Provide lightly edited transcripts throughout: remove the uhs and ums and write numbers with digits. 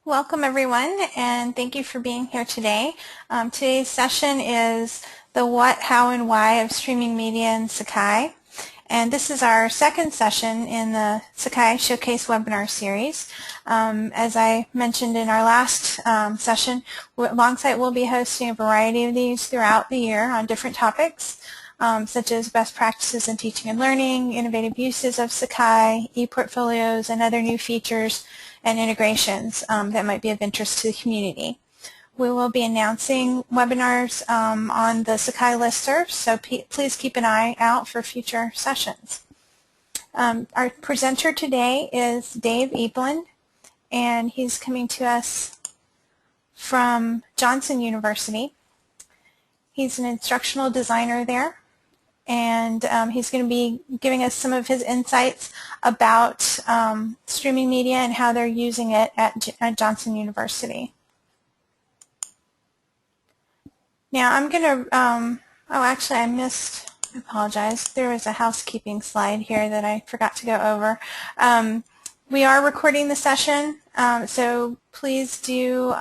Welcome everyone, and thank you for being here today. Today's session is the what, how, and why of streaming media in Sakai. And this is our second session in the Sakai Showcase webinar series. As I mentioned in our last session, Longsight will be hosting a variety of these throughout the year on different topics, such as best practices in teaching and learning, innovative uses of Sakai, e-portfolios, and other new features and integrations that might be of interest to the community. We will be announcing webinars on the Sakai listserv, so please keep an eye out for future sessions. Our presenter today is Dave Eveland, and he's coming to us from Johnson University. He's an instructional designer there, and he's going to be giving us some of his insights about streaming media and how they're using it at Johnson University. Now I'm going to, oh actually I missed, I apologize, there was a housekeeping slide here that I forgot to go over. We are recording the session, so please do,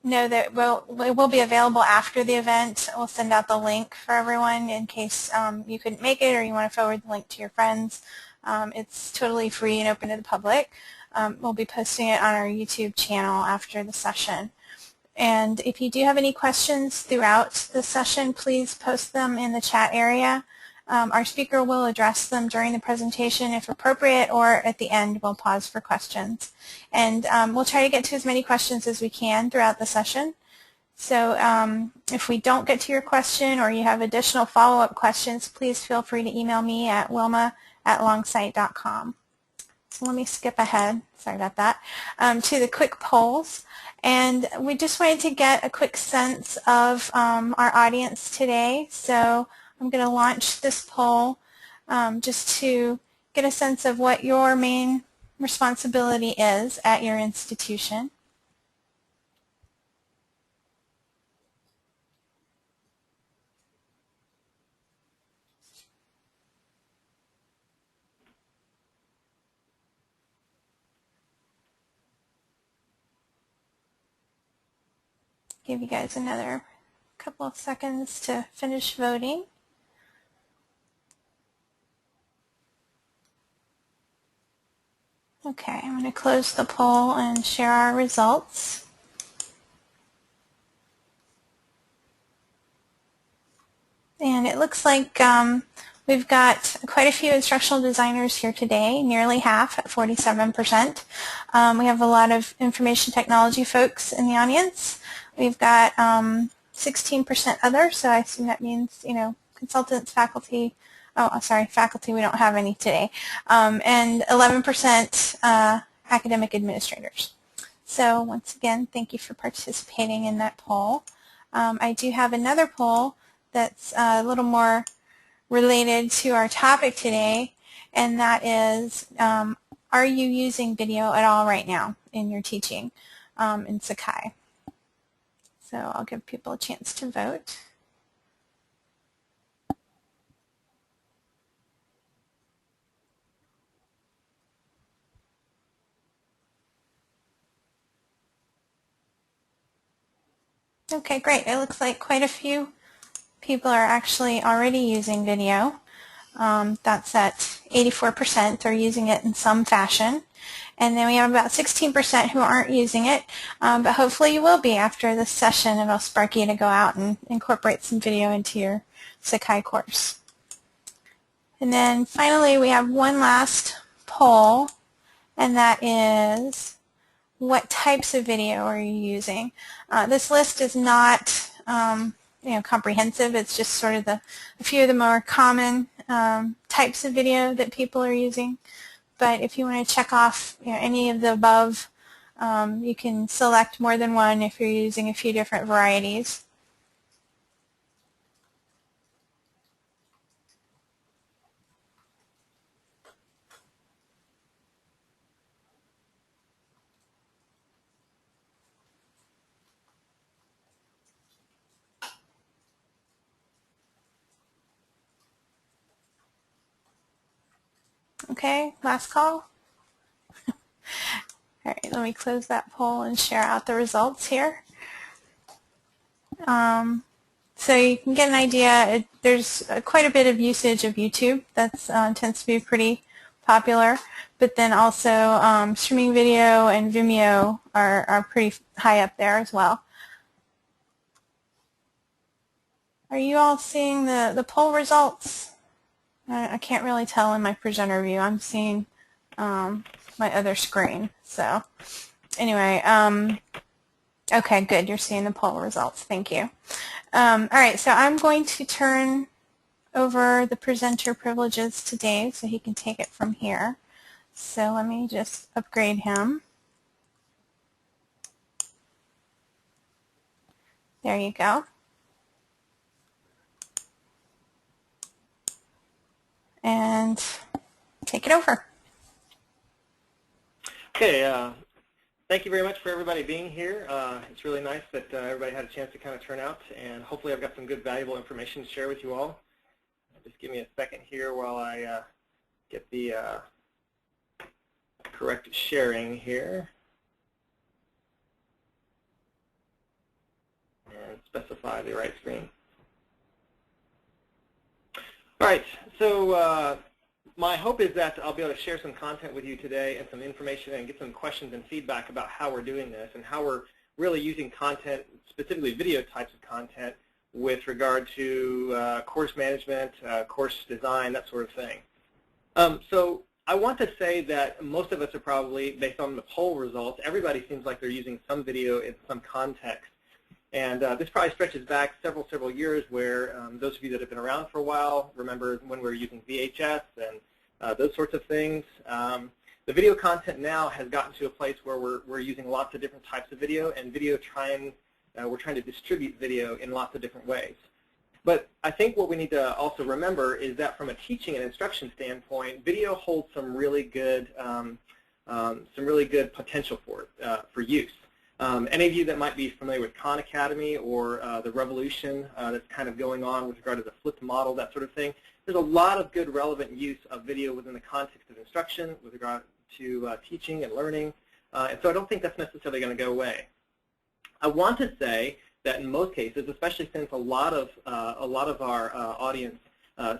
know that it will be available after the event. We'll send out the link for everyone in case you couldn't make it or you want to forward the link to your friends. It's totally free and open to the public. We'll be posting it on our YouTube channel after the session. And if you do have any questions throughout the session, please post them in the chat area. Our speaker will address them during the presentation if appropriate, or at the end we'll pause for questions. And we'll try to get to as many questions as we can throughout the session. So if we don't get to your question or you have additional follow-up questions, please feel free to email me at wilma@longsight.com. So let me skip ahead, sorry about that, to the quick polls. And we just wanted to get a quick sense of our audience today. So I'm going to launch this poll just to get a sense of what your main responsibility is at your institution. Give you guys another couple of seconds to finish voting. Okay, I'm going to close the poll and share our results. And it looks like we've got quite a few instructional designers here today, nearly half at 47%. We have a lot of information technology folks in the audience. We've got 16% other, so I assume that means, consultants, faculty. Oh, sorry, faculty, we don't have any today. And 11% academic administrators. So once again, thank you for participating in that poll. I do have another poll that's a little more related to our topic today, and that is, are you using video at all right now in your teaching in Sakai? So I'll give people a chance to vote. Okay, great. It looks like quite a few people are actually already using video. That's at 84% are using it in some fashion. And then we have about 16% who aren't using it, but hopefully you will be after this session. It'll spark you to go out and incorporate some video into your Sakai course. And then finally we have one last poll, and that is, what types of video are you using? This list is not comprehensive. It's just sort of a few of the more common types of video that people are using. But if you want to check off any of the above, you can select more than one if you're using a few different varieties. Okay, last call. All right, let me close that poll and share out the results here. So you can get an idea. There's quite a bit of usage of YouTube. That tends to be pretty popular. But then also streaming video and Vimeo are pretty high up there as well. Are you all seeing the poll results? I can't really tell in my presenter view. I'm seeing my other screen. So anyway, okay, good. You're seeing the poll results. Thank you. All right, so I'm going to turn over the presenter privileges to Dave so he can take it from here. So let me just upgrade him. There you go. And take it over. Okay, thank you very much for everybody being here. It's really nice that everybody had a chance to kind of turn out, and hopefully I've got some good valuable information to share with you all. Just give me a second here while I get the correct sharing here and specify the right screen. All right, so my hope is that I'll be able to share some content with you today and some information and get some questions and feedback about how we're doing this and how we're really using content, specifically video types of content, with regard to course management, course design, that sort of thing. So I want to say that most of us are probably, based on the poll results, everybody seems like they're using some video in some context. And this probably stretches back several years where those of you that have been around for a while remember when we were using VHS and those sorts of things. The video content now has gotten to a place where we're using lots of different types of video, and we're trying to distribute video in lots of different ways. But I think what we need to also remember is that from a teaching and instruction standpoint, video holds some really good potential for use. Any of you that might be familiar with Khan Academy or the revolution that's kind of going on with regard to the flipped model, that sort of thing, there's a lot of good relevant use of video within the context of instruction with regard to teaching and learning. And so I don't think that's necessarily going to go away. I want to say that in most cases, especially since a lot of our audience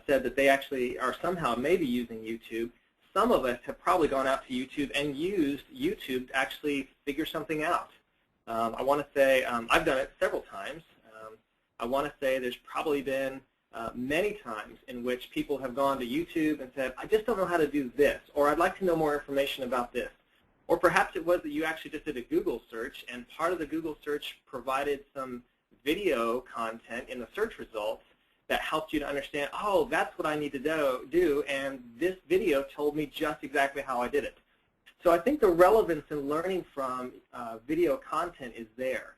said that they actually are somehow maybe using YouTube, some of us have probably gone out to YouTube and used YouTube to actually figure something out. I want to say I've done it several times. I want to say there's probably been many times in which people have gone to YouTube and said, I just don't know how to do this, or I'd like to know more information about this. Or perhaps it was that you actually just did a Google search, and part of the Google search provided some video content in the search results that helped you to understand, oh, that's what I need to do, and this video told me just exactly how I did it. So I think the relevance in learning from video content is there.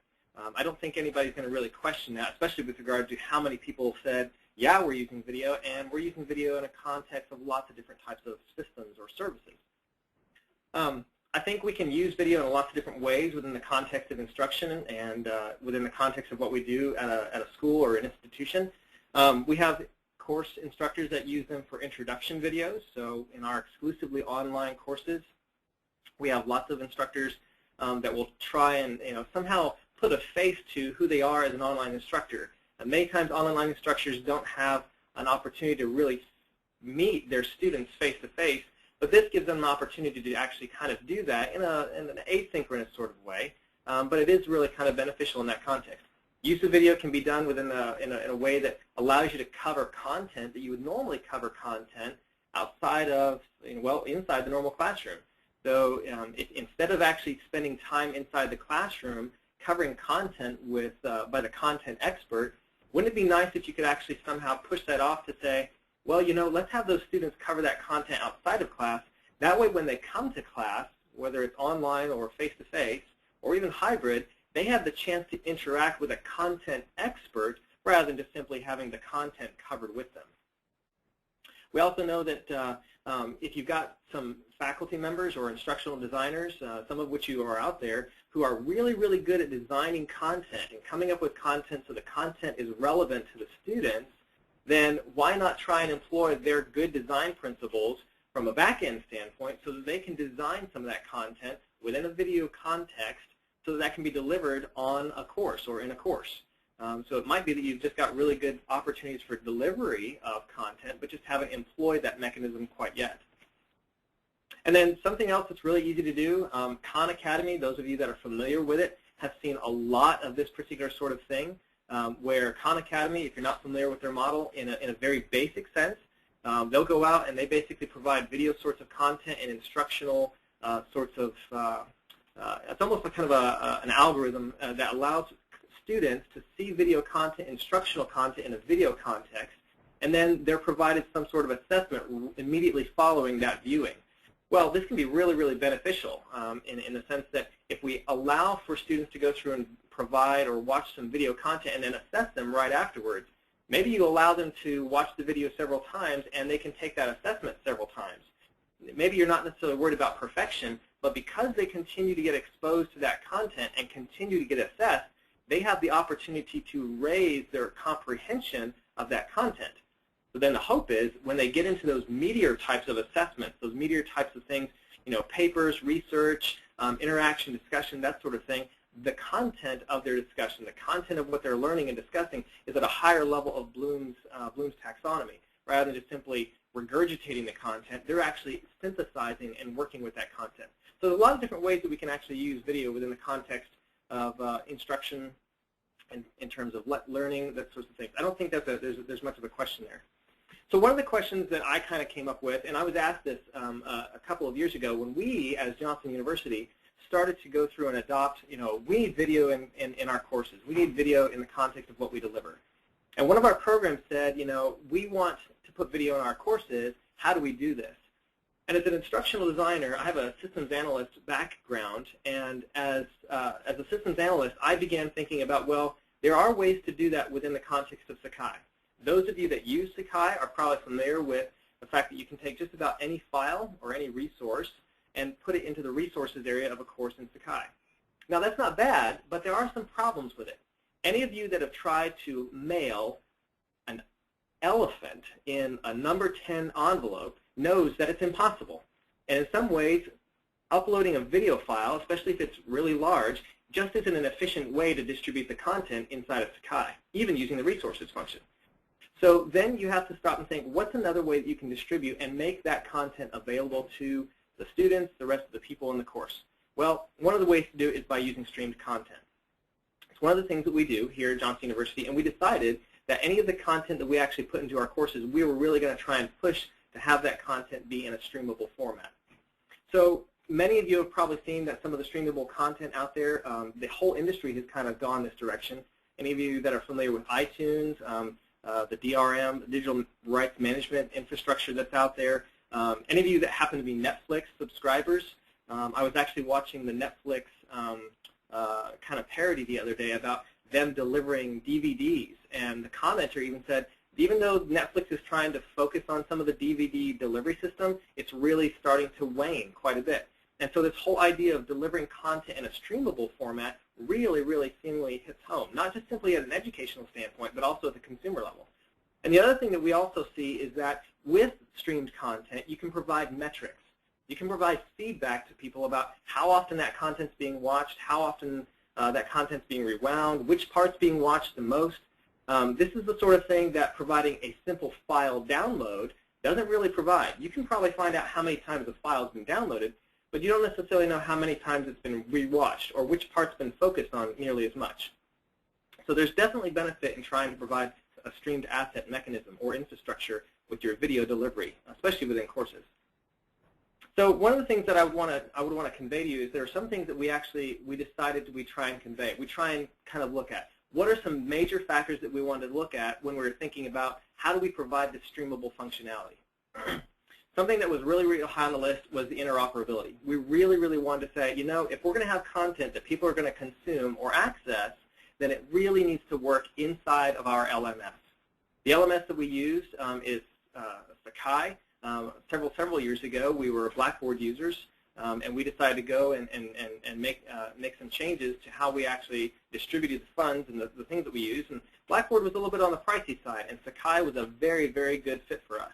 I don't think anybody's going to really question that, especially with regard to how many people said, yeah, we're using video, and we're using video in a context of lots of different types of systems or services. I think we can use video in lots of different ways within the context of instruction and within the context of what we do at a school or an institution. We have course instructors that use them for introduction videos. So in our exclusively online courses, we have lots of instructors that will try and somehow put a face to who they are as an online instructor. And many times online instructors don't have an opportunity to really meet their students face to face. But this gives them an opportunity to actually kind of do that in an asynchronous sort of way, but it is really kind of beneficial in that context. Use of video can be done in a way that allows you to cover content that you would normally cover content outside of, inside the normal classroom. So instead of actually spending time inside the classroom covering content by the content expert, wouldn't it be nice if you could actually somehow push that off to say, well, let's have those students cover that content outside of class. That way when they come to class, whether it's online or face-to-face or even hybrid, they have the chance to interact with a content expert rather than just simply having the content covered with them. We also know that if you've got some faculty members or instructional designers, some of which you are out there, who are really, really good at designing content and coming up with content so the content is relevant to the students, then why not try and employ their good design principles from a back-end standpoint so that they can design some of that content within a video context so that that can be delivered on a course or in a course. So it might be that you've just got really good opportunities for delivery of content, but just haven't employed that mechanism quite yet. And then something else that's really easy to do, Khan Academy, those of you that are familiar with it, have seen a lot of this particular sort of thing, where Khan Academy, if you're not familiar with their model, in a very basic sense, they'll go out and they basically provide video sorts of content and instructional sorts of, it's almost like kind of an algorithm that allows students to see video content, instructional content in a video context, and then they're provided some sort of assessment immediately following that viewing. Well, this can be really, really beneficial in the sense that if we allow for students to go through and provide or watch some video content and then assess them right afterwards, maybe you allow them to watch the video several times and they can take that assessment several times. Maybe you're not necessarily worried about perfection, but because they continue to get exposed to that content and continue to get assessed, they have the opportunity to raise their comprehension of that content. So then the hope is when they get into those meatier types of assessments, those meatier types of things, papers, research, interaction, discussion, that sort of thing, the content of their discussion, the content of what they're learning and discussing is at a higher level of Bloom's taxonomy. Rather than just simply regurgitating the content, they're actually synthesizing and working with that content. So there's a lot of different ways that we can actually use video within the context of instruction and in terms of learning, that sorts of things. I don't think that there's much of a question there. So one of the questions that I kind of came up with, and I was asked this a couple of years ago when we, as Johnson University, started to go through and adopt, we need video in our courses. We need video in the context of what we deliver. And one of our programs said, we want to put video in our courses. How do we do this? And as an instructional designer, I have a systems analyst background, and as a systems analyst, I began thinking about, well, there are ways to do that within the context of Sakai. Those of you that use Sakai are probably familiar with the fact that you can take just about any file or any resource and put it into the resources area of a course in Sakai. Now, that's not bad, but there are some problems with it. Any of you that have tried to mail an elephant in a number 10 envelope knows that it's impossible. And in some ways, uploading a video file, especially if it's really large, just isn't an efficient way to distribute the content inside of Sakai, even using the resources function. So then you have to stop and think, what's another way that you can distribute and make that content available to the students, the rest of the people in the course? Well, one of the ways to do it is by using streamed content. It's one of the things that we do here at Johnson University, and we decided that any of the content that we actually put into our courses, we were really going to try and push to have that content be in a streamable format. So many of you have probably seen that some of the streamable content out there, the whole industry has kind of gone this direction. Any of you that are familiar with iTunes, the DRM, the digital rights management infrastructure that's out there, any of you that happen to be Netflix subscribers, I was actually watching the Netflix kind of parody the other day about them delivering DVDs, and the commenter even said, even though Netflix is trying to focus on some of the DVD delivery system, it's really starting to wane quite a bit. And so this whole idea of delivering content in a streamable format really, really seemingly hits home, not just simply at an educational standpoint, but also at the consumer level. And the other thing that we also see is that with streamed content, you can provide metrics. You can provide feedback to people about how often that content's being watched, how often that content's being rewound, which part's being watched the most. This is the sort of thing that providing a simple file download doesn't really provide. You can probably find out how many times the file's been downloaded, but you don't necessarily know how many times it's been rewatched or which part's been focused on nearly as much. So there's definitely benefit in trying to provide a streamed asset mechanism or infrastructure with your video delivery, especially within courses. So one of the things that I would want to convey to you is there are some things that we decided we try and convey. We try and kind of look at what are some major factors that we wanted to look at when we were thinking about how do we provide this streamable functionality. Something that was really, really high on the list was the interoperability. We really, really wanted to say, if we're going to have content that people are going to consume or access, then it really needs to work inside of our LMS. The LMS that we used is Sakai. Several years ago, we were Blackboard users, and we decided to go and make some changes to how we actually distributed the funds and the things that we use. And Blackboard was a little bit on the pricey side, and Sakai was a very, very good fit for us.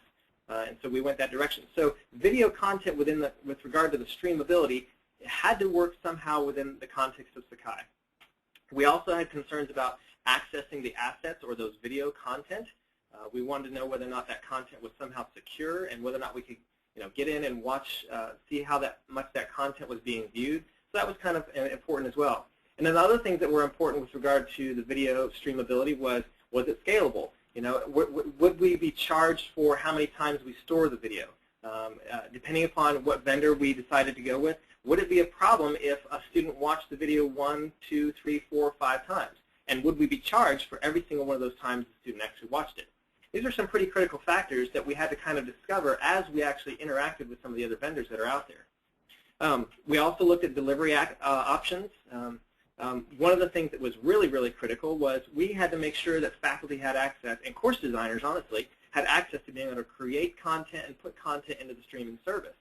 And so we went that direction. So video content with regard to the streamability, it had to work somehow within the context of Sakai. We also had concerns about accessing the assets or those video content. We wanted to know whether or not that content was somehow secure and whether or not we could get in and watch, see how much that content was being viewed. So that was kind of important as well. And then other things that were important with regard to the video streamability was it scalable? Would we be charged for how many times we store the video? Depending upon what vendor we decided to go with, would it be a problem if a student watched the video 1, 2, 3, 4, 5 times? And would we be charged for every single one of those times the student actually watched it? These are some pretty critical factors that we had to kind of discover as we actually interacted with some of the other vendors that are out there. We also looked at delivery options. One of the things that was really, really critical was we had to make sure that faculty had access, and course designers, honestly, had access to being able to create content and put content into the streaming service.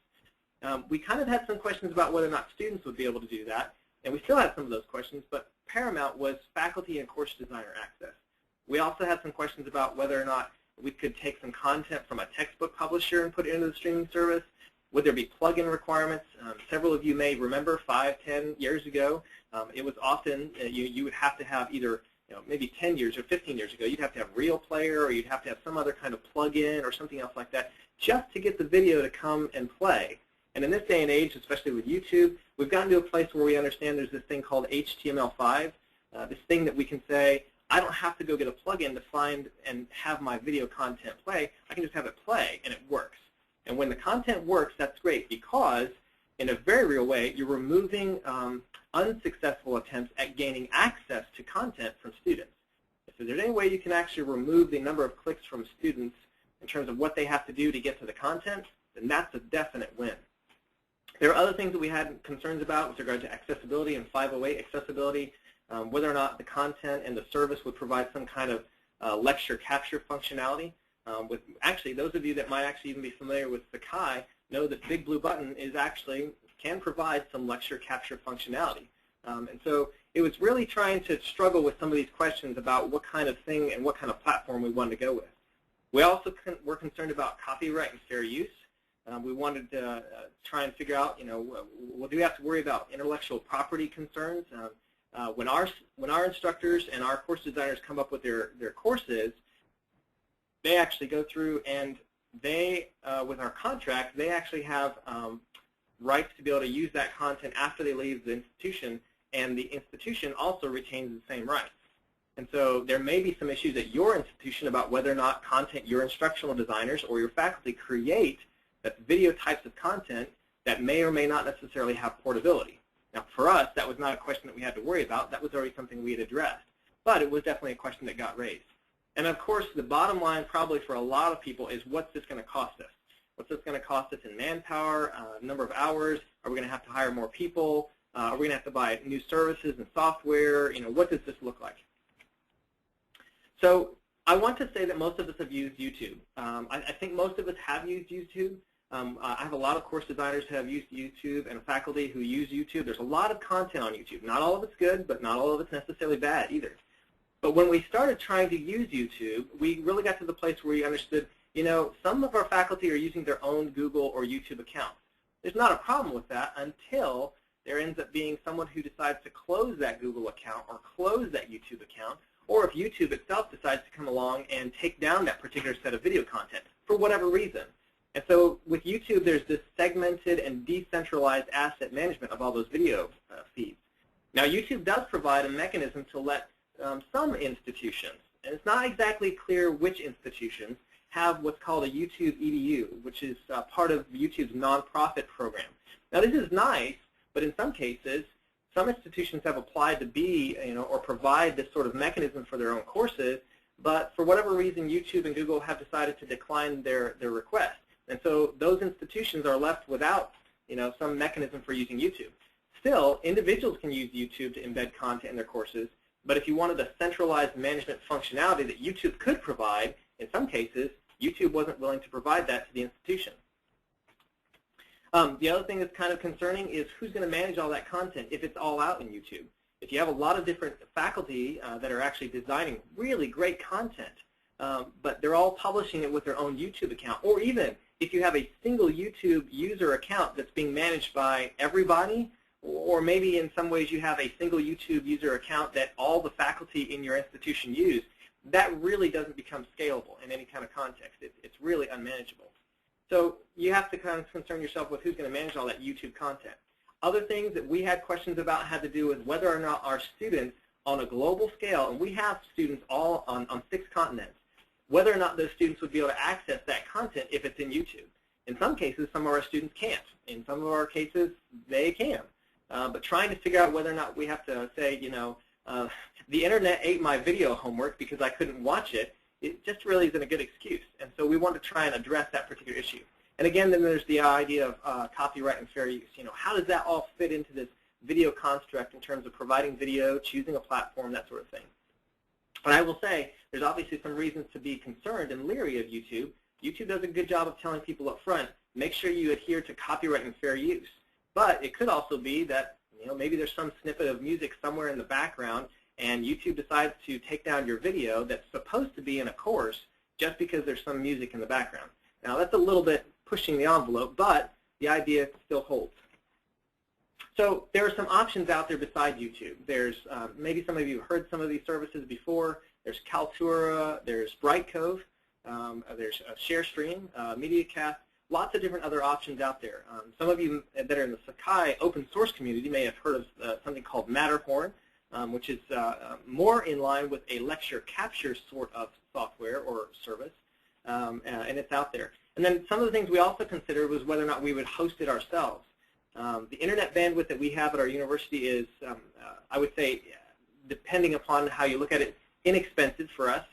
We kind of had some questions about whether or not students would be able to do that, and we still have some of those questions, but paramount was faculty and course designer access. We also had some questions about whether or not we could take some content from a textbook publisher and put it into the streaming service. Would there be plug-in requirements? Several of you may remember 5, 10 years ago, it was often you would have to have either maybe 10 years or 15 years ago, you'd have to have Real Player or you'd have to have some other kind of plug-in or something else like that just to get the video to come and play. And in this day and age, especially with YouTube, we've gotten to a place where we understand there's this thing called HTML5, this thing that we can say, I don't have to go get a plug-in to find and have my video content play. I can just have it play, and it works. And when the content works, that's great because, in a very real way, you're removing unsuccessful attempts at gaining access to content from students. If there's any way you can actually remove the number of clicks from students in terms of what they have to do to get to the content, then that's a definite win. There are other things that we had concerns about with regard to accessibility and 508 accessibility, whether or not the content and the service would provide some kind of lecture capture functionality. Actually, those of you that might actually even be familiar with Sakai know that Big Blue Button can provide some lecture capture functionality. And so it was really trying to struggle with some of these questions about what kind of thing and what kind of platform we wanted to go with. We also were concerned about copyright and fair use. We wanted to try and figure out, do we have to worry about intellectual property concerns? When our instructors and our course designers come up with their courses, they actually go through and they, with our contract, they actually have rights to be able to use that content after they leave the institution, and the institution also retains the same rights. And so there may be some issues at your institution about whether or not content your instructional designers or your faculty create that video types of content that may or may not necessarily have portability. Now, for us, that was not a question that we had to worry about. That was already something we had addressed. But it was definitely a question that got raised. And, of course, the bottom line probably for a lot of people is what's this going to cost us? What's this going to cost us in manpower, number of hours? Are we going to have to hire more people? Are we going to have to buy new services and software? What does this look like? So I want to say that most of us have used YouTube. I think most of us have used YouTube. I have a lot of course designers who have used YouTube and faculty who use YouTube. There's a lot of content on YouTube. Not all of it's good, but not all of it's necessarily bad either. But when we started trying to use YouTube, we really got to the place where we understood, some of our faculty are using their own Google or YouTube accounts. There's not a problem with that until there ends up being someone who decides to close that Google account or close that YouTube account, or if YouTube itself decides to come along and take down that particular set of video content for whatever reason. And so with YouTube, there's this segmented and decentralized asset management of all those video feeds. Now, YouTube does provide a mechanism to let some institutions, and it's not exactly clear which institutions, have what's called a YouTube EDU, which is part of YouTube's nonprofit program. Now, this is nice, but in some cases, some institutions have applied to be, or provide this sort of mechanism for their own courses, but for whatever reason, YouTube and Google have decided to decline their request. And so those institutions are left without, some mechanism for using YouTube. Still, individuals can use YouTube to embed content in their courses, but if you wanted a centralized management functionality that YouTube could provide, in some cases, YouTube wasn't willing to provide that to the institution. The other thing that's kind of concerning is who's going to manage all that content if it's all out in YouTube. If you have a lot of different faculty that are actually designing really great content, but they're all publishing it with their own YouTube account. Or even if you have a single YouTube user account that's being managed by everybody, or maybe in some ways you have a single YouTube user account that all the faculty in your institution use, that really doesn't become scalable in any kind of context. It's really unmanageable. So you have to kind of concern yourself with who's going to manage all that YouTube content. Other things that we had questions about had to do with whether or not our students on a global scale, and we have students all on 6 continents, whether or not those students would be able to access that content if it's in YouTube. In some cases, some of our students can't. In some of our cases, they can. But trying to figure out whether or not we have to say, you know, the internet ate my video homework because I couldn't watch it, it just really isn't a good excuse. And so we want to try and address that particular issue. And again, then there's the idea of copyright and fair use. You know, how does that all fit into this video construct in terms of providing video, choosing a platform, that sort of thing? And I will say, there's obviously some reasons to be concerned and leery of YouTube. YouTube does a good job of telling people up front, make sure you adhere to copyright and fair use. But it could also be that, you know, maybe there's some snippet of music somewhere in the background, and YouTube decides to take down your video that's supposed to be in a course just because there's some music in the background. Now, that's a little bit pushing the envelope, but the idea still holds. So there are some options out there besides YouTube. There's maybe some of you have heard some of these services before. There's Kaltura, there's Brightcove, there's ShareStream, MediaCast, lots of different other options out there. Some of you that are in the Sakai open source community may have heard of something called Matterhorn, which is more in line with a lecture capture sort of software or service, and it's out there. And then some of the things we also considered was whether or not we would host it ourselves. The internet bandwidth that we have at our university is, I would say, depending upon how you look at it, inexpensive for us,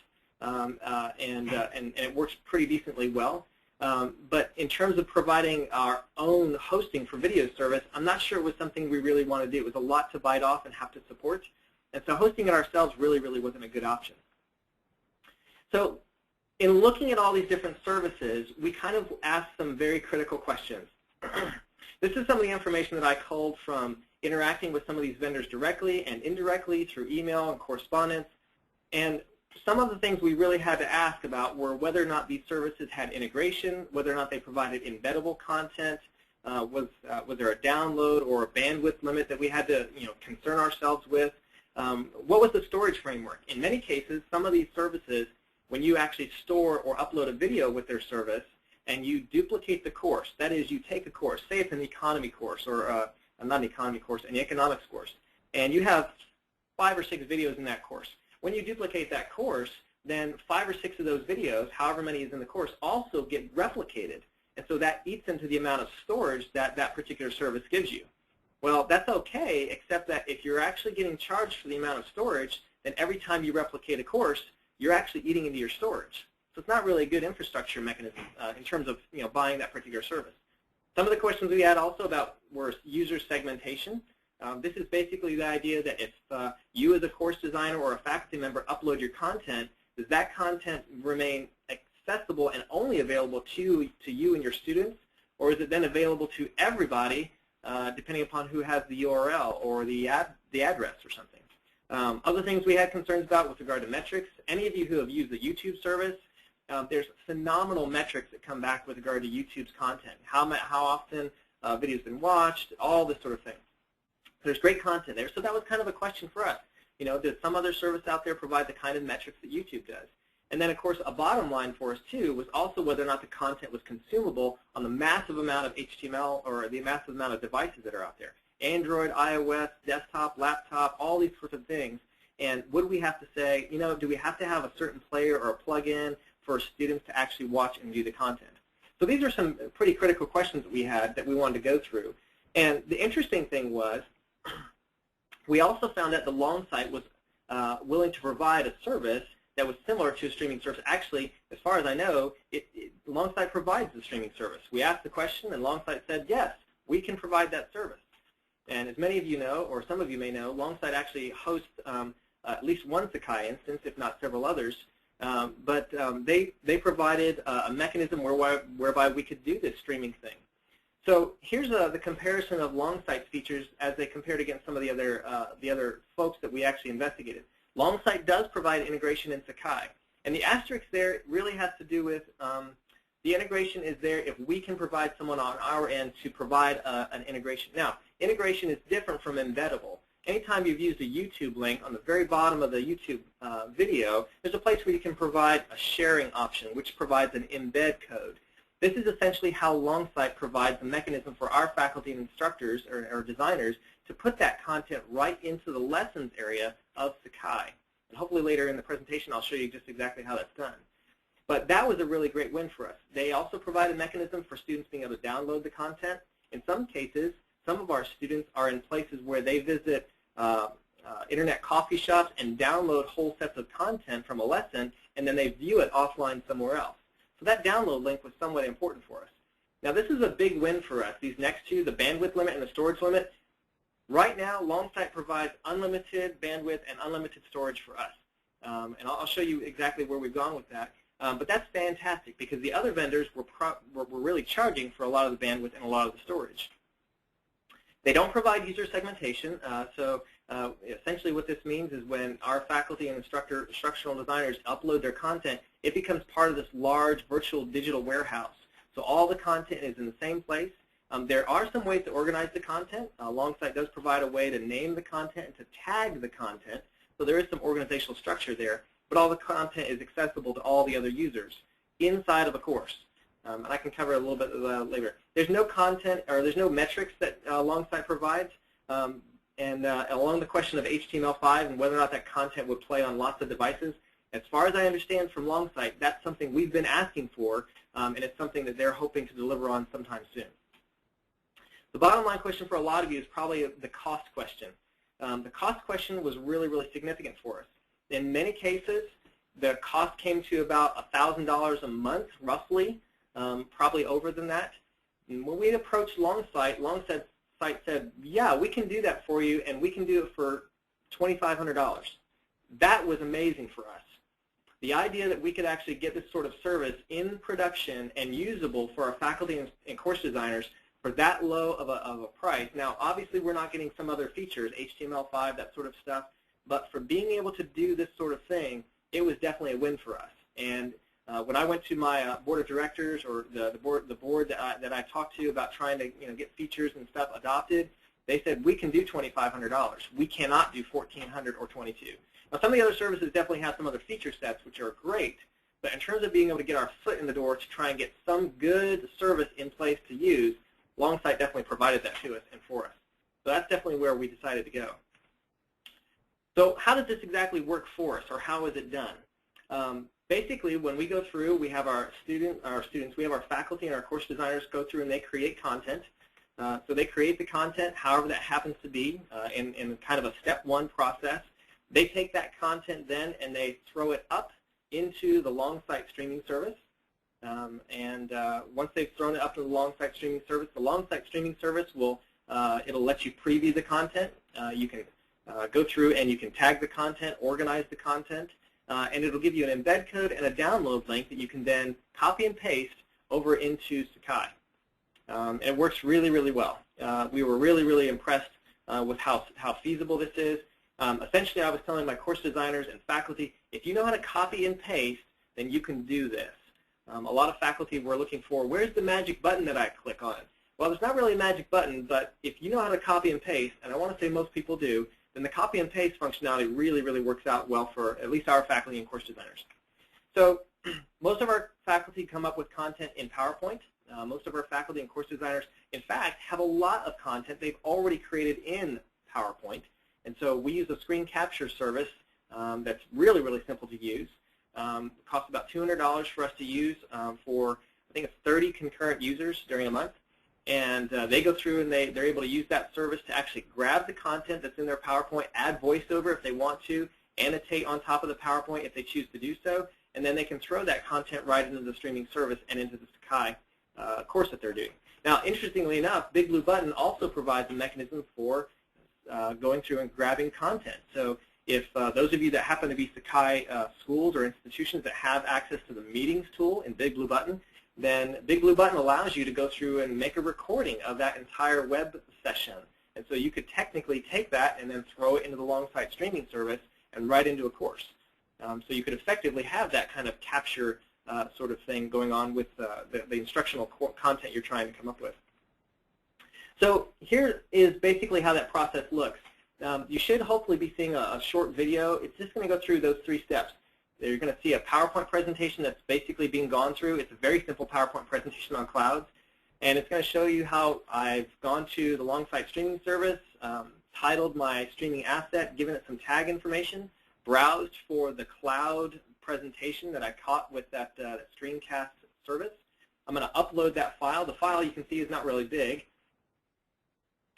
and it works pretty decently well. But in terms of providing our own hosting for video service, I'm not sure it was something we really want to do. It was a lot to bite off and have to support. And so hosting it ourselves really wasn't a good option. So in looking at all these different services, we kind of asked some very critical questions. This is some of the information that I culled from interacting with some of these vendors directly and indirectly through email and correspondence. And some of the things we really had to ask about were whether or not these services had integration, whether or not they provided embeddable content, was there a download or a bandwidth limit that we had to concern ourselves with, what was the storage framework. In many cases, some of these services, when you actually store or upload a video with their service and you duplicate the course, that is, you take a course, say it's an economy course or not an economy course, an economics course, and you have 5 or 6 videos in that course. When you duplicate that course, then 5 or 6 of those videos, however many is in the course, also get replicated. And so that eats into the amount of storage that that particular service gives you. Well, that's okay, except that if you're actually getting charged for the amount of storage, then every time you replicate a course, you're actually eating into your storage. So it's not really a good infrastructure mechanism in terms of buying that particular service. Some of the questions we had also about were user segmentation. This is basically the idea that if you as a course designer or a faculty member upload your content, does that content remain accessible and only available to you and your students, or is it then available to everybody depending upon who has the URL or the address or something? Other things we had concerns about with regard to metrics. Any of you who have used the YouTube service, there's phenomenal metrics that come back with regard to YouTube's content. How often videos been watched, all this sort of thing. There's great content there, so that was kind of a question for us. Does some other service out there provide the kind of metrics that YouTube does? And then, of course, a bottom line for us, too, was also whether or not the content was consumable on the massive amount of HTML or the massive amount of devices that are out there. Android, iOS, desktop, laptop, all these sorts of things. And would we have to say, do we have to have a certain player or a plug-in for students to actually watch and view the content? So these are some pretty critical questions that we had that we wanted to go through. And the interesting thing was, we also found that the Longsight was willing to provide a service that was similar to a streaming service. Actually, as far as I know, Longsight provides the streaming service. We asked the question, and Longsight said, yes, we can provide that service. And as many of you know, or some of you may know, Longsight actually hosts at least one Sakai instance, if not several others. But they provided a mechanism whereby we could do this streaming thing. So here's the comparison of Longsight's features as they compared against some of the other folks that we actually investigated. Longsight does provide integration in Sakai. And the asterisk there really has to do with the integration is there if we can provide someone on our end to provide an integration. Now, integration is different from embeddable. Anytime you've used a YouTube link, on the very bottom of the YouTube video, there's a place where you can provide a sharing option, which provides an embed code. This is essentially how Longsight provides a mechanism for our faculty and instructors or designers to put that content right into the lessons area of Sakai. And hopefully later in the presentation I'll show you just exactly how that's done. But that was a really great win for us. They also provide a mechanism for students being able to download the content. In some cases, some of our students are in places where they visit internet coffee shops and download whole sets of content from a lesson, and then they view it offline somewhere else. So that download link was somewhat important for us. Now this is a big win for us. These next two, the bandwidth limit and the storage limit, right now Longsight provides unlimited bandwidth and unlimited storage for us. And I'll show you exactly where we've gone with that. But that's fantastic because the other vendors were really charging for a lot of the bandwidth and a lot of the storage. They don't provide user segmentation, so essentially what this means is when our faculty and instructional designers upload their content, it becomes part of this large virtual digital warehouse. So all the content is in the same place. There are some ways to organize the content. Longsight does provide a way to name the content and to tag the content, so there is some organizational structure there. But all the content is accessible to all the other users inside of a course. And I can cover a little bit later. There's no content, or there's no metrics that Longsight provides. And along the question of HTML5 and whether or not that content would play on lots of devices, as far as I understand from Longsight, that's something we've been asking for, and it's something that they're hoping to deliver on sometime soon. The bottom line question for a lot of you is probably the cost question. The cost question was really, really significant for us. In many cases, the cost came to about $1,000 a month, roughly, probably over than that. And when we approached Longsight said, yeah, we can do that for you, and we can do it for $2,500. That was amazing for us. The idea that we could actually get this sort of service in production and usable for our faculty and course designers for that low of a price. Now, obviously, we're not getting some other features, HTML5, that sort of stuff. But for being able to do this sort of thing, it was definitely a win for us. And when I went to my board of directors or the board that I talked to about trying to get features and stuff adopted, they said we can do $2,500. We cannot do $1,400 or $2,200. Now some of the other services definitely have some other feature sets which are great, but in terms of being able to get our foot in the door to try and get some good service in place to use, Longsight definitely provided that to us and for us. So that's definitely where we decided to go. So how does this exactly work for us, or how is it done? Basically, when we go through, we have our students, we have our faculty and our course designers go through and they create content. So they create the content, however that happens to be, in kind of a step one process. They take that content then and they throw it up into the Longsight streaming service. Once they've thrown it up to the Longsight streaming service will it'll let you preview the content. You can go through and you can tag the content, organize the content, and it'll give you an embed code and a download link that you can then copy and paste over into Sakai. And it works really, really well. We were really, really impressed with how feasible this is. Essentially, I was telling my course designers and faculty, if you know how to copy and paste, then you can do this. A lot of faculty were looking for, where's the magic button that I click on? Well, there's not really a magic button, but if you know how to copy and paste, and I want to say most people do, then the copy and paste functionality really, really works out well for at least our faculty and course designers. So most of our faculty come up with content in PowerPoint. Most of our faculty and course designers, in fact, have a lot of content they've already created in PowerPoint. And so we use a screen capture service that's really, really simple to use. It costs about $200 for us to use for, I think it's 30 concurrent users during a month. And they go through and they're able to use that service to actually grab the content that's in their PowerPoint, add voiceover if they want to, annotate on top of the PowerPoint if they choose to do so, and then they can throw that content right into the streaming service and into the Sakai course that they're doing. Now, interestingly enough, Big Blue Button also provides a mechanism for going through and grabbing content. So if those of you that happen to be Sakai schools or institutions that have access to the meetings tool in Big Blue Button, then Big Blue Button allows you to go through and make a recording of that entire web session. And so you could technically take that and then throw it into the Longsight streaming service and right into a course. So you could effectively have that kind of capture sort of thing going on with the instructional content you're trying to come up with. So here is basically how that process looks. You should hopefully be seeing a short video. It's just going to go through those 3 steps. You're going to see a PowerPoint presentation that's basically being gone through. It's a very simple PowerPoint presentation on clouds. And it's going to show you how I've gone to the long-site streaming service, titled my streaming asset, given it some tag information, browsed for the cloud presentation that I caught with that screencast service. I'm going to upload that file. The file you can see is not really big.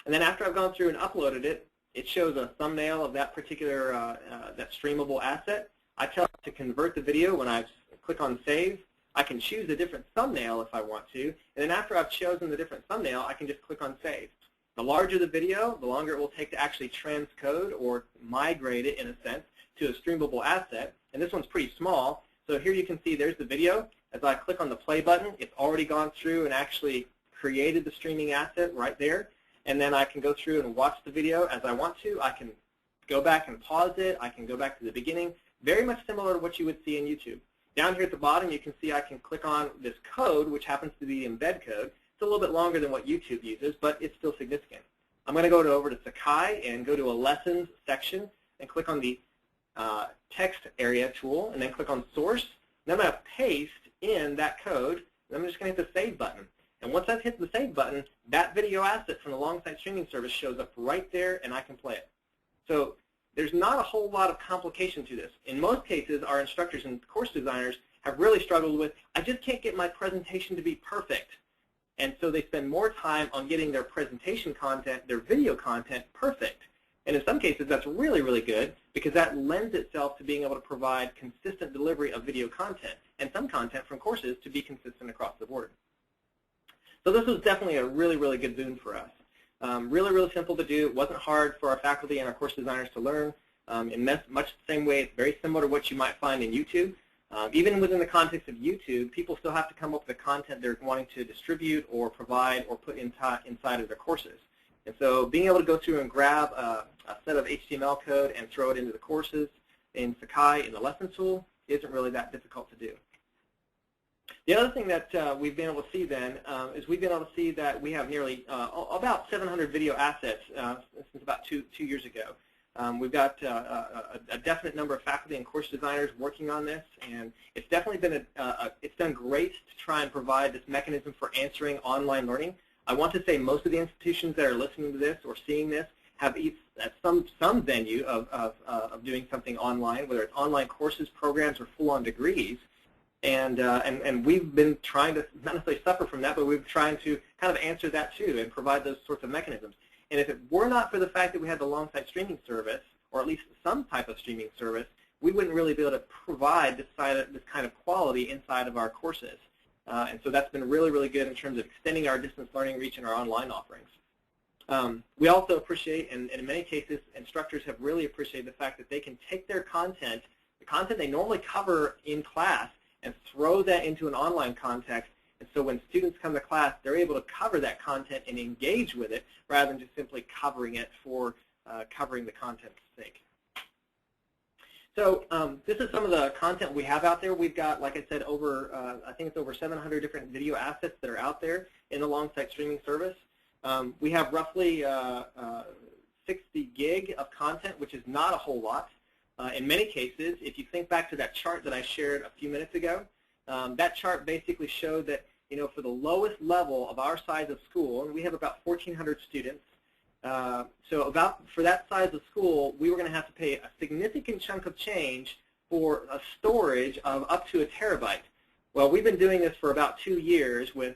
And then after I've gone through and uploaded it, it shows a thumbnail of that particular that streamable asset. I tell it to convert the video when I click on Save. I can choose a different thumbnail if I want to. And then after I've chosen the different thumbnail, I can just click on Save. The larger the video, the longer it will take to actually transcode or migrate it, in a sense, to a streamable asset. And this one's pretty small. So here you can see there's the video. As I click on the play button, it's already gone through and actually created the streaming asset right there. And then I can go through and watch the video as I want to. I can go back and pause it. I can go back to the beginning. Very much similar to what you would see in YouTube. Down here at the bottom, you can see I can click on this code, which happens to be the embed code. It's a little bit longer than what YouTube uses, but it's still significant. I'm going to go over to Sakai and go to a Lessons section and click on the text area tool, and then click on Source. And I'm going to paste in that code, and I'm just going to hit the Save button. And once I've hit the Save button, that video asset from the long-site streaming service shows up right there, and I can play it. So there's not a whole lot of complication to this. In most cases, our instructors and course designers have really struggled with, I just can't get my presentation to be perfect. And so they spend more time on getting their presentation content, their video content, perfect. And in some cases, that's really, really good because that lends itself to being able to provide consistent delivery of video content and some content from courses to be consistent across the board. So this was definitely a really, really good boon for us. Really, really simple to do. It wasn't hard for our faculty and our course designers to learn. In much the same way, it's very similar to what you might find in YouTube. Even within the context of YouTube, people still have to come up with the content they're wanting to distribute or provide or put inside of their courses. And so being able to go through and grab a set of HTML code and throw it into the courses in Sakai in the lesson tool isn't really that difficult to do. The other thing that we've been able to see then is we've been able to see that we have nearly about 700 video assets since about two years ago. We've got a definite number of faculty and course designers working on this, and it's definitely been it's done great to try and provide this mechanism for answering online learning. I want to say most of the institutions that are listening to this or seeing this have some venue of doing something online, whether it's online courses, programs, or full-on degrees. And we've been trying to not necessarily suffer from that, but we've been trying to kind of answer that too and provide those sorts of mechanisms. And if it were not for the fact that we had the long-site streaming service, or at least some type of streaming service, we wouldn't really be able to provide this kind of quality inside of our courses. And so that's been really, really good in terms of extending our distance learning reach in our online offerings. We also appreciate, and in many cases, instructors have really appreciated the fact that they can take their content, the content they normally cover in class, and throw that into an online context. And so when students come to class, they're able to cover that content and engage with it rather than just simply covering it for covering the content's sake. So this is some of the content we have out there. We've got, like I said, over I think it's over 700 different video assets that are out there in the long-site streaming service. We have roughly 60 gig of content, which is not a whole lot. In many cases, if you think back to that chart that I shared a few minutes ago, that chart basically showed that, for the lowest level of our size of school, and we have about 1,400 students, so for that size of school, we were going to have to pay a significant chunk of change for a storage of up to 1 terabyte. Well, we've been doing this for about 2 years with,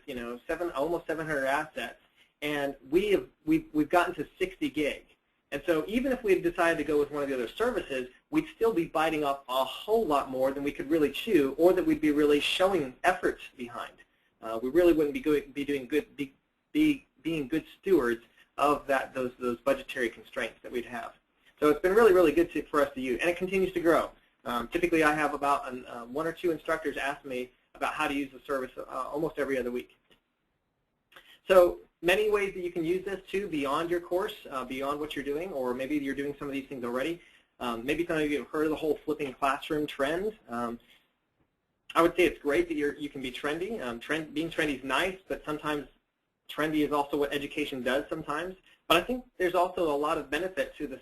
almost 700 assets, and we've gotten to 60 gig. And so even if we had decided to go with one of the other services, we'd still be biting off a whole lot more than we could really chew, or that we'd be really showing effort behind. We really wouldn't be being good stewards of those budgetary constraints that we'd have. So it's been really, really good for us to use, and it continues to grow. Typically, I have about 1 or 2 instructors ask me about how to use the service almost every other week. So many ways that you can use this too beyond your course, beyond what you're doing, or maybe you're doing some of these things already. Maybe some of you have heard of the whole flipping classroom trend. I would say it's great that you can be trendy. Being trendy is nice, but sometimes trendy is also what education does sometimes. But I think there's also a lot of benefit to this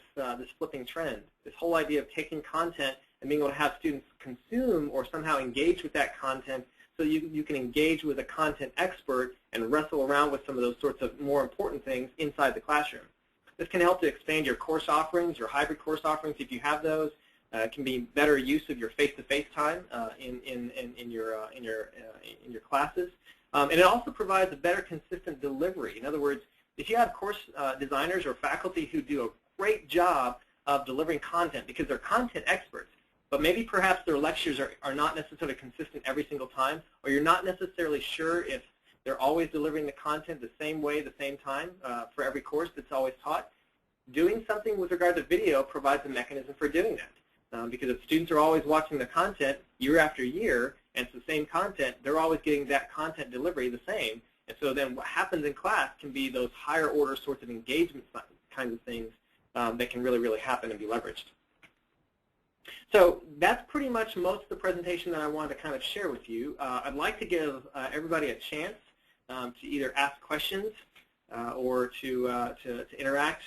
flipping trend. This whole idea of taking content and being able to have students consume or somehow engage with that content so you can engage with a content expert and wrestle around with some of those sorts of more important things inside the classroom. This can help to expand your course offerings, your hybrid course offerings if you have those. It can be better use of your face-to-face time in your classes. And it also provides a better consistent delivery. In other words, if you have course designers or faculty who do a great job of delivering content because they're content experts, but maybe perhaps their lectures are not necessarily consistent every single time, or you're not necessarily sure if they're always delivering the content the same way, the same time for every course that's always taught, doing something with regard to video provides a mechanism for doing that. Because if students are always watching the content year after year, and it's the same content, they're always getting that content delivery the same. And so then what happens in class can be those higher order sorts of engagement kinds of things that can really, really happen and be leveraged. So that's pretty much most of the presentation that I wanted to kind of share with you. I'd like to give everybody a chance to either ask questions or to interact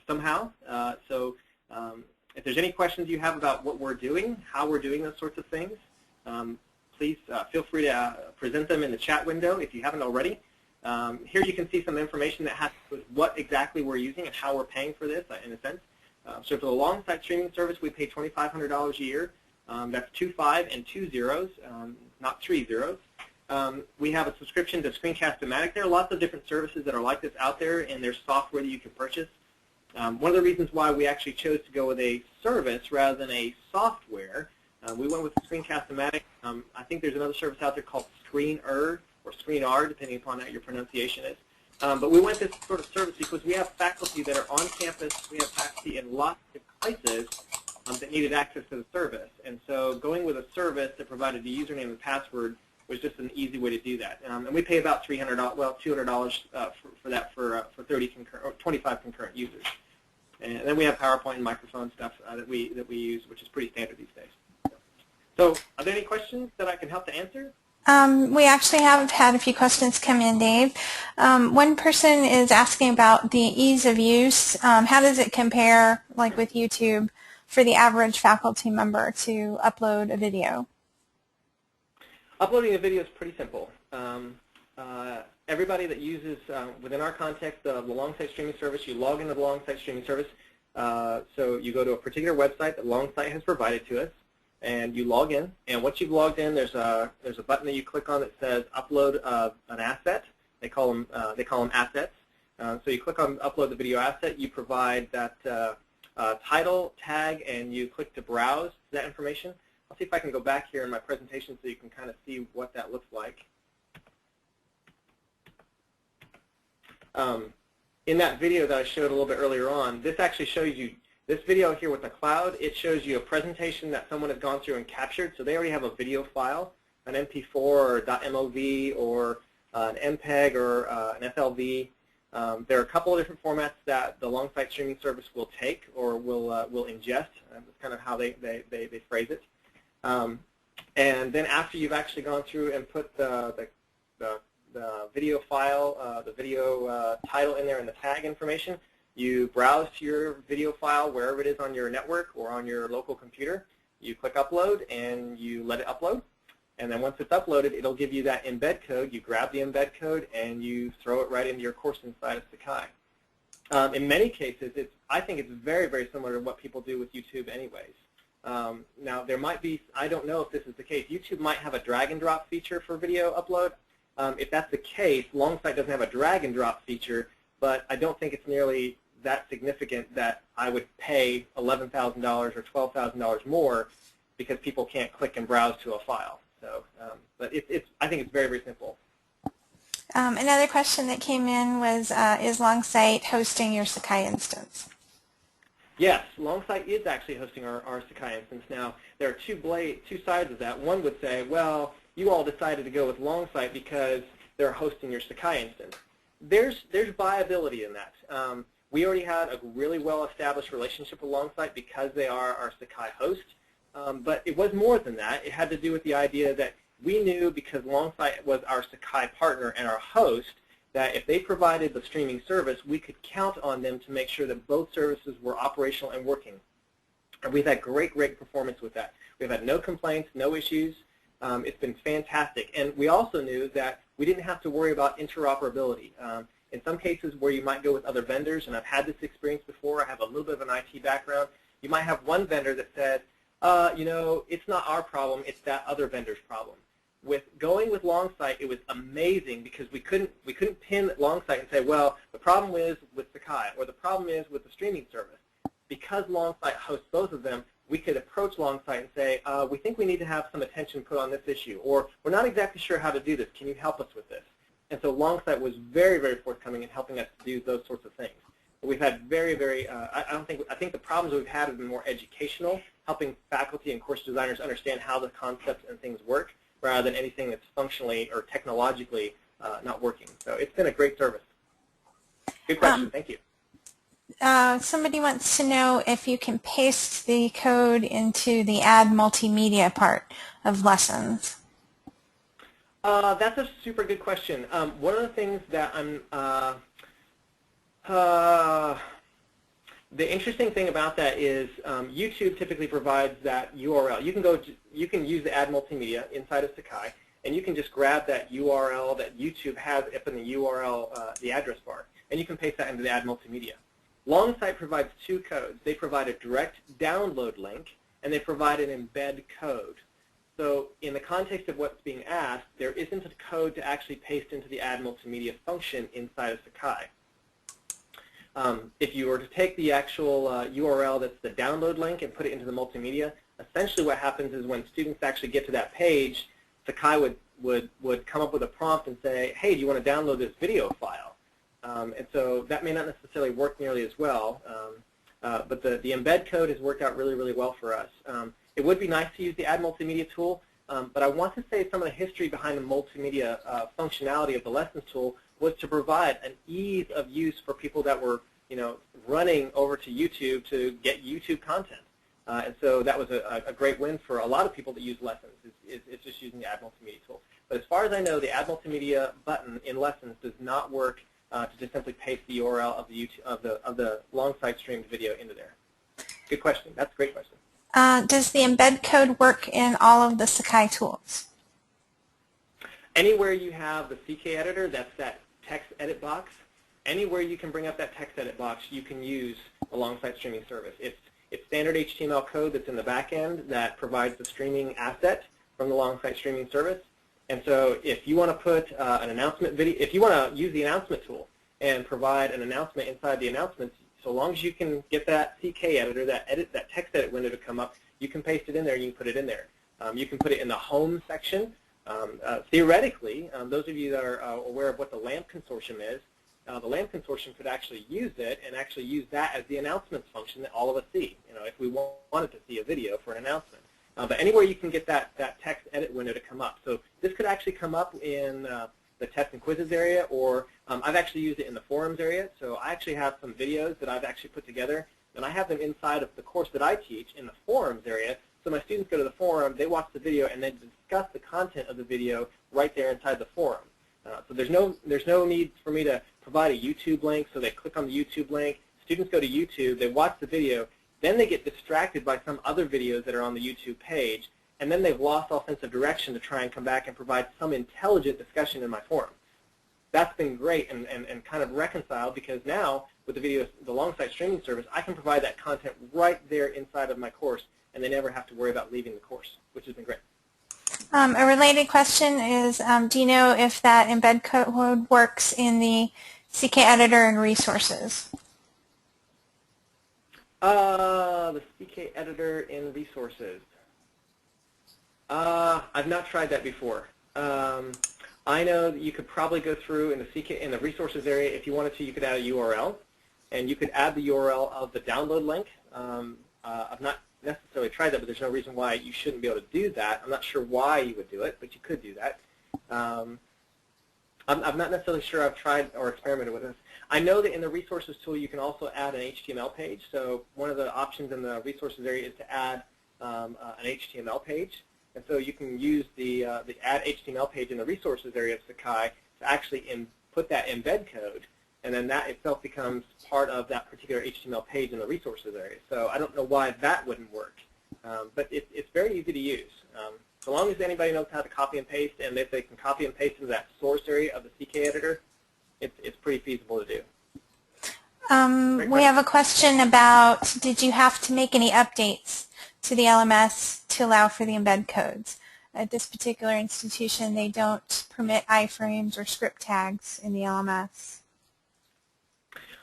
somehow. If there's any questions you have about what we're doing, how we're doing those sorts of things, please feel free to present them in the chat window if you haven't already. Here you can see some information that has to do with what exactly we're using and how we're paying for this in a sense. So for the long-site streaming service, we pay $2,500 a year. That's 25 and 2 zeros, not 3 zeros. We have a subscription to Screencast-O-Matic. There are lots of different services that are like this out there, and there's software that you can purchase. One of the reasons why we actually chose to go with a service rather than a software, we went with Screencast-O-Matic. I think there's another service out there called Screenr or Screenr, depending upon how your pronunciation is. But we went this sort of service because we have faculty that are on campus. We have faculty in lots of places that needed access to the service. And so going with a service that provided the username and password was just an easy way to do that. And we pay about $200 for that for 25 concurrent users. And then we have PowerPoint and microphone stuff that we use, which is pretty standard these days. So are there any questions that I can help to answer? We actually have had a few questions come in, Dave. One person is asking about the ease of use. How does it compare, like with YouTube, for the average faculty member to upload a video? Uploading a video is pretty simple. Everybody that uses, within our context of the long-site streaming service, you log into the long-site streaming service. So you go to a particular website that Long-Site has provided to us, and you log in. And once you've logged in, there's a button that you click on that says Upload an asset. They call them assets. So you click on Upload the video asset. You provide that title, tag, and you click to browse that information. I'll see if I can go back here in my presentation so you can kind of see what that looks like. In that video that I showed a little bit earlier on, this actually shows you, this video here with the cloud, it shows you a presentation that someone has gone through and captured. So they already have a video file, an MP4 or .mov or an MPEG or an FLV. There are a couple of different formats that the long-site streaming service will take or will ingest. That's kind of how they phrase it. And then after you've actually gone through and put the video file, the video title in there and the tag information, you browse to your video file wherever it is on your network or on your local computer. You click upload and you let it upload. And then once it's uploaded, it'll give you that embed code. You grab the embed code and you throw it right into your course inside of Sakai. In many cases, I think it's very, very similar to what people do with YouTube anyways. Now, there might be, I don't know if this is the case, YouTube might have a drag and drop feature for video upload. If that's the case, Long-Site doesn't have a drag and drop feature, but I don't think it's nearly that significant that I would pay $11,000 or $12,000 more because people can't click and browse to a file. So, but I think it's very, very simple. Another question that came in was, is Long-Site hosting your Sakai instance? Yes, Long-Site is actually hosting our Sakai instance. Now, there are two sides of that. One would say, well, you all decided to go with Long-Site because they're hosting your Sakai instance. There's viability in that. We already had a really well-established relationship with Longsight because they are our Sakai host. But it was more than that. It had to do with the idea that we knew, because Longsight was our Sakai partner and our host, that if they provided the streaming service, we could count on them to make sure that both services were operational and working. And we've had great performance with that. We've had no complaints, no issues. It's been fantastic. And we also knew that we didn't have to worry about interoperability. In some cases where you might go with other vendors, and I've had this experience before, I have a little bit of an IT background, you might have one vendor that said, you know, it's not our problem, it's that other vendor's problem. With going with Longsight, it was amazing because we couldn't pin Longsight and say, well, the problem is with Sakai, or the problem is with the streaming service. Because Longsight hosts both of them, we could approach Longsight and say, we think we need to have some attention put on this issue, or we're not exactly sure how to do this. Can you help us with this? And so Longsight was very forthcoming in helping us do those sorts of things. But we've had I think the problems we've had have been more educational, helping faculty and course designers understand how the concepts and things work, rather than anything that's functionally or technologically not working. So it's been a great service. Good question. Thank you. Somebody wants to know if you can paste the code into the Add Multimedia part of lessons. That's a super good question. One of the things that the interesting thing about that is YouTube typically provides that URL. You can use the Add Multimedia inside of Sakai, and you can just grab that URL that YouTube has up in the URL, the address bar, and you can paste that into the Add Multimedia. Longsight provides two codes. They provide a direct download link, and they provide an embed code. So in the context of what's being asked, there isn't a code to actually paste into the Add Multimedia function inside of Sakai. If you were to take the actual URL that's the download link and put it into the multimedia, essentially what happens is when students actually get to that page, Sakai would come up with a prompt and say, hey, do you want to download this video file? And so that may not necessarily work nearly as well, but the embed code has worked out really well for us. It would be nice to use the Add Multimedia tool, but I want to say some of the history behind the multimedia functionality of the lessons tool was to provide an ease of use for people that were, you know, running over to YouTube to get YouTube content. And so that was a great win for a lot of people that use lessons. It's just using the Add Multimedia tool. But as far as I know, the Add Multimedia button in lessons does not work to just simply paste the URL of the Longsight streamed video into there. Good question. That's a great question. Does the embed code work in all of the Sakai tools? Anywhere you have the CK editor, that's that text edit box. Anywhere you can bring up that text edit box, you can use the Longsight streaming service. It's standard HTML code that's in the back end that provides the streaming asset from the Longsight streaming service. And so if you want to put an announcement video, if you want to use the announcement tool and provide an announcement inside the announcements, so long as you can get that CK editor, that text edit window to come up, you can paste it in there and you can put it in there. You can put it in the home section. Theoretically, those of you that are aware of what the LAMP consortium is, the LAMP consortium could actually use it and actually use that as the announcements function that all of us see. You know, if we wanted to see a video for an announcement. But anywhere you can get that text edit window to come up. So this could actually come up in the tests and quizzes area, or I've actually used it in the forums area. So I actually have some videos that I've actually put together, and I have them inside of the course that I teach in the forums area. So my students go to the forum, they watch the video, and then discuss the content of the video right there inside the forum. So there's no need for me to provide a YouTube link, so they click on the YouTube link. Students go to YouTube, they watch the video, then they get distracted by some other videos that are on the YouTube page, and then they've lost all sense of direction to try and come back and provide some intelligent discussion in my forum. That's been great and kind of reconciled, because now with the videos, the Longsight streaming service, I can provide that content right there inside of my course, and they never have to worry about leaving the course, which has been great. A related question is, do you know if that embed code works in the CK editor and resources? The CK editor in resources. I've not tried that before. I know that you could probably go through in the resources area, if you wanted to, you could add a URL, and you could add the URL of the download link. I've not necessarily tried that, but there's no reason why you shouldn't be able to do that. I'm not sure why you would do it, but you could do that. I'm not necessarily sure I've tried or experimented with this. I know that in the resources tool you can also add an HTML page. So one of the options in the resources area is to add an HTML page. And so you can use the add HTML page in the resources area of Sakai to actually put that embed code, and then that itself becomes part of that particular HTML page in the resources area. So I don't know why that wouldn't work, but it's very easy to use. So long as anybody knows how to copy and paste, and if they can copy and paste into that source area of the CK editor, it's pretty feasible to do. We have a question about, did you have to make any updates to the LMS to allow for the embed codes? At this particular institution, they don't permit iframes or script tags in the LMS.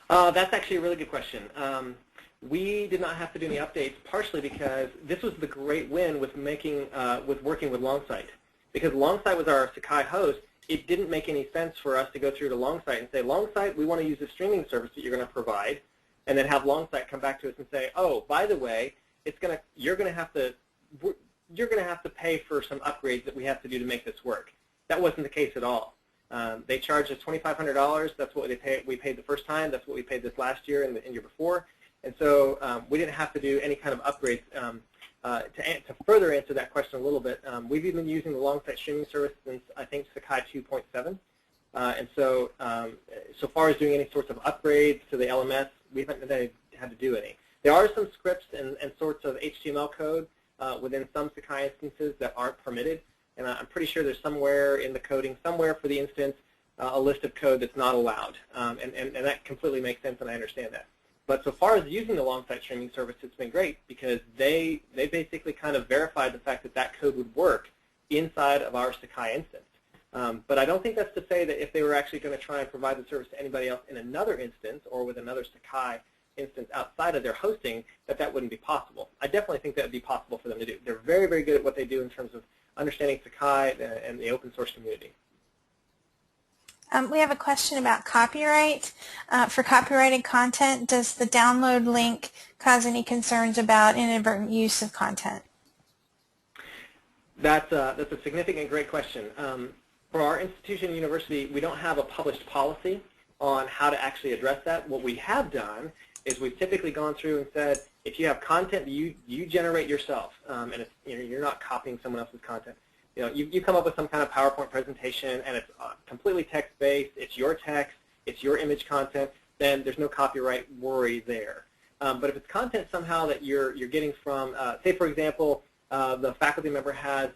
That's actually a really good question. We did not have to do any updates, partially because this was the great win with working with Longsight. Because Longsight was our Sakai host, it didn't make any sense for us to go through to Longsight and say, Longsight, we want to use the streaming service that you're going to provide, and then have Longsight come back to us and say, oh, by the way, you're going to have to pay for some upgrades that we have to do to make this work. That wasn't the case at all. They charged us $2,500. That's what we paid the first time. That's what we paid this last year and the year before. And so we didn't have to do any kind of upgrades. To further answer that question a little bit, we've been using the Longsight streaming service since, I think, Sakai 2.7. And so so far as doing any sorts of upgrades to the LMS, we haven't had to do any. There are some scripts and sorts of HTML code within some Sakai instances that aren't permitted. And I'm pretty sure there's somewhere in the coding, somewhere for the instance, a list of code that's not allowed. And that completely makes sense, and I understand that. But so far as using the Longsight streaming service, it's been great because they basically kind of verified the fact that that code would work inside of our Sakai instance. But I don't think that's to say that if they were actually going to try and provide the service to anybody else in another instance or with another Sakai instance outside of their hosting, that wouldn't be possible. I definitely think that would be possible for them to do. They're very, very good at what they do in terms of understanding Sakai and the open source community. We have a question about copyright. For copyrighted content, does the download link cause any concerns about inadvertent use of content? That's a significant, great question. For our institution, university, we don't have a published policy on how to actually address that. What we have done is we've typically gone through and said, if you have content that you generate yourself, and it's, you're not copying someone else's content, you come up with some kind of PowerPoint presentation and it's completely text-based, it's your text, it's your image content, then there's no copyright worry there. But if it's content somehow that you're getting from, say for example, the faculty member has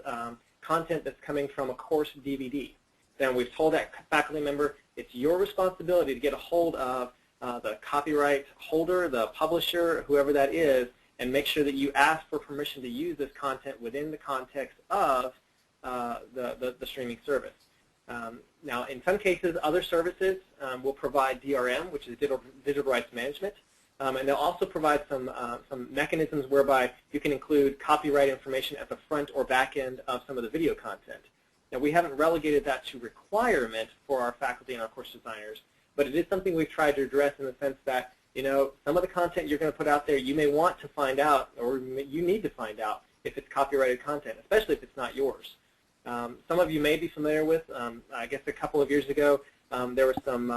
content that's coming from a course DVD, then we've told that faculty member it's your responsibility to get a hold of the copyright holder, the publisher, whoever that is, and make sure that you ask for permission to use this content within the context of the streaming service. Now, in some cases, other services will provide DRM, which is digital rights management, and they'll also provide some mechanisms whereby you can include copyright information at the front or back end of some of the video content. Now, we haven't relegated that to requirement for our faculty and our course designers, but it is something we've tried to address in the sense that, some of the content you're going to put out there, you may want to find out, or you need to find out if it's copyrighted content, especially if it's not yours. Some of you may be familiar with, I guess a couple of years ago, there was some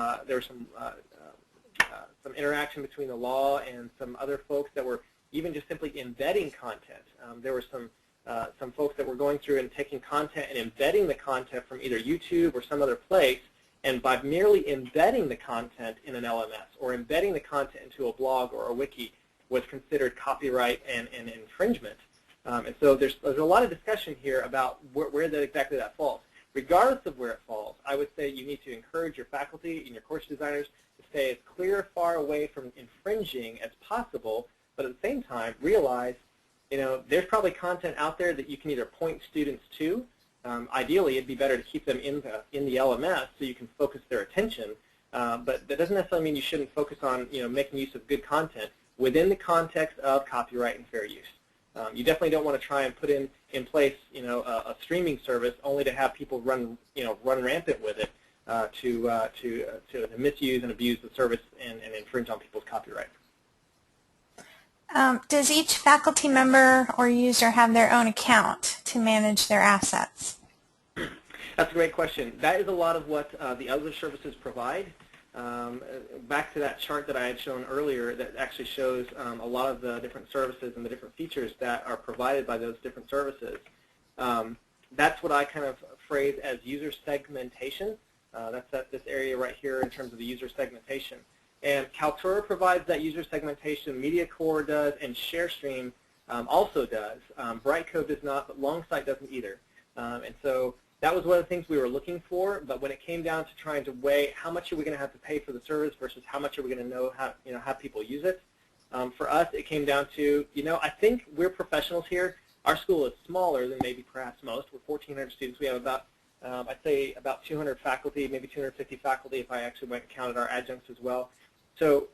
interaction between the law and some other folks that were even just simply embedding content. There were some folks that were going through and taking content and embedding the content from either YouTube or some other place, and by merely embedding the content in an LMS or embedding the content into a blog or a wiki was considered copyright and infringement. And so there's a lot of discussion here about where exactly that falls. Regardless of where it falls, I would say you need to encourage your faculty and your course designers to stay as clear, far away from infringing as possible, but at the same time realize, there's probably content out there that you can either point students to. Ideally, it'd be better to keep them in the LMS so you can focus their attention, but that doesn't necessarily mean you shouldn't focus on making use of good content within the context of copyright and fair use. You definitely don't want to try and put in place, a streaming service only to have people run rampant with it to misuse and abuse the service and infringe on people's copyright. Does each faculty member or user have their own account to manage their assets? That's a great question. That is a lot of what the other services provide. Back to that chart that I had shown earlier that actually shows a lot of the different services and the different features that are provided by those different services. That's what I kind of phrase as user segmentation. That's at this area right here in terms of the user segmentation. And Kaltura provides that user segmentation, MediaCore does, and ShareStream also does. Brightcove does not, but Longsight doesn't either. And so that was one of the things we were looking for, but when it came down to trying to weigh how much are we going to have to pay for the service versus how much are we going to know how, have people use it, for us it came down to, I think we're professionals here. Our school is smaller than maybe perhaps most. We're 1,400 students. We have about, I'd say about 200 faculty, maybe 250 faculty if I actually went and counted our adjuncts as well. So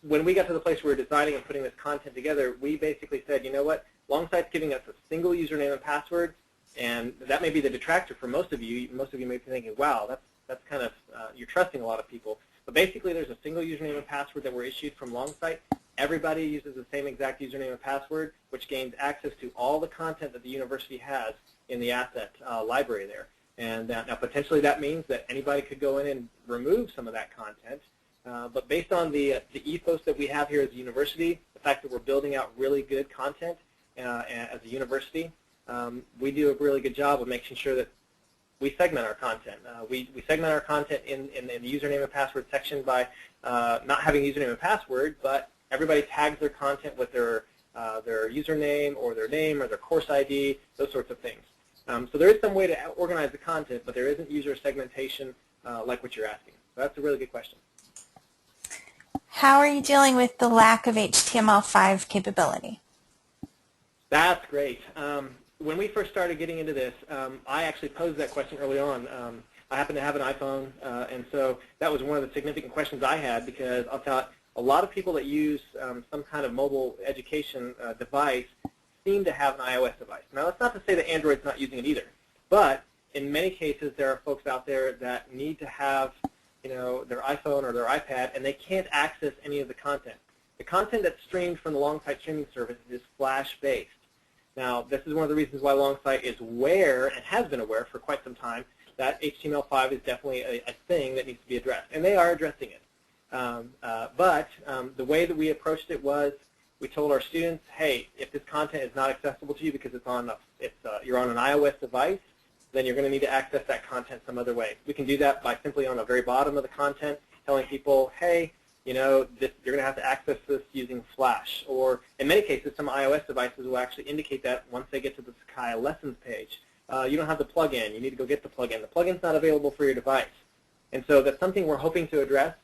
when we got to the place where we were designing and putting this content together, we basically said, you know what, Longsight's giving us a single username and password, and that may be the detractor for most of you. Most of you may be thinking, wow, that's kind of, you're trusting a lot of people. But basically there's a single username and password that were issued from Longsight. Everybody uses the same exact username and password, which gains access to all the content that the university has in the asset library there. And now potentially that means that anybody could go in and remove some of that content. But based on the ethos that we have here as a university, the fact that we're building out really good content as a university, we do a really good job of making sure that we segment our content. We segment our content in the username and password section by not having username and password, but everybody tags their content with their username or their name or their course ID, those sorts of things. So there is some way to organize the content, but there isn't user segmentation like what you're asking. So that's a really good question. How are you dealing with the lack of HTML5 capability? That's great. When we first started getting into this, I actually posed that question early on. I happen to have an iPhone, and so that was one of the significant questions I had, because I thought a lot of people that use some kind of mobile education device seem to have an iOS device. Now, that's not to say that Android's not using it either, but in many cases there are folks out there that need to have their iPhone or their iPad, and they can't access any of the content. The content that's streamed from the Longsight streaming service is Flash-based. Now, this is one of the reasons why Longsight is aware, and has been aware for quite some time, that HTML5 is definitely a thing that needs to be addressed, and they are addressing it. But the way that we approached it was, we told our students, hey, if this content is not accessible to you because you're on an iOS device, then you're going to need to access that content some other way. We can do that by simply on the very bottom of the content telling people, hey, you're going to have to access this using Flash. Or in many cases, some iOS devices will actually indicate that once they get to the Sakai lessons page. You don't have the plugin. You need to go get the plugin. The plugin's not available for your device. And so that's something we're hoping to address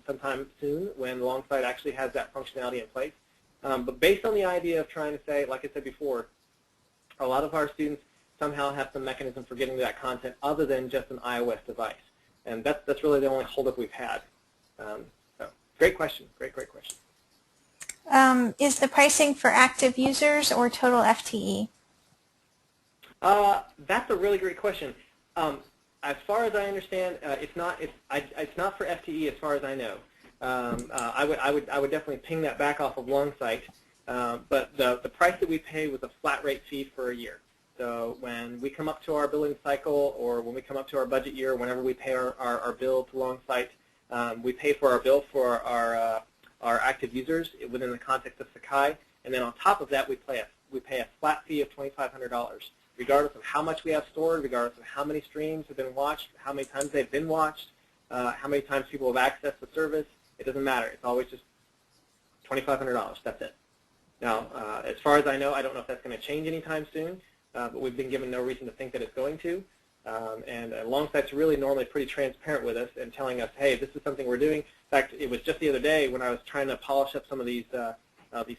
sometime soon when Longsight actually has that functionality in place. But based on the idea of trying to say, like I said before, a lot of our students somehow have some mechanism for getting to that content other than just an iOS device. And that's really the only holdup we've had. So great question. Great question. Is the pricing for active users or total FTE? That's a really great question. As far as I understand, it's not for FTE as far as I know. I would definitely ping that back off of Longsight. But the price that we pay was a flat rate fee for a year. So when we come up to our billing cycle, or when we come up to our budget year, whenever we pay our bill to Longsight, we pay for our bill for our active users within the context of Sakai, and then on top of that we pay a flat fee of $2,500, regardless of how much we have stored, regardless of how many streams have been watched, how many times they've been watched, how many times people have accessed the service. It doesn't matter. It's always just $2,500. That's it. Now, as far as I know, I don't know if that's going to change anytime soon. But we've been given no reason to think that it's going to. And Longsight's really normally pretty transparent with us and telling us, hey, this is something we're doing. In fact, it was just the other day when I was trying to polish up some of these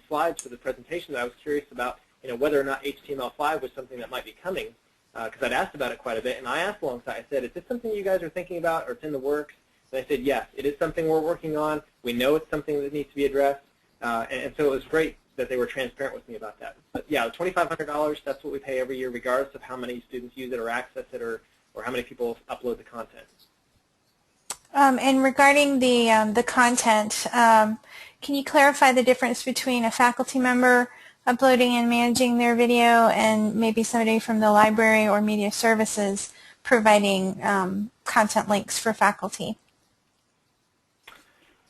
slides for the presentation that I was curious about, whether or not HTML5 was something that might be coming, because I'd asked about it quite a bit. And I asked Longsight, I said, is this something you guys are thinking about, or it's in the works? And they said, yes, it is something we're working on. We know it's something that needs to be addressed. And so it was great that they were transparent with me about that. But yeah, $2,500, that's what we pay every year, regardless of how many students use it or access it, or how many people upload the content. And regarding the content, can you clarify the difference between a faculty member uploading and managing their video and maybe somebody from the library or media services providing content links for faculty?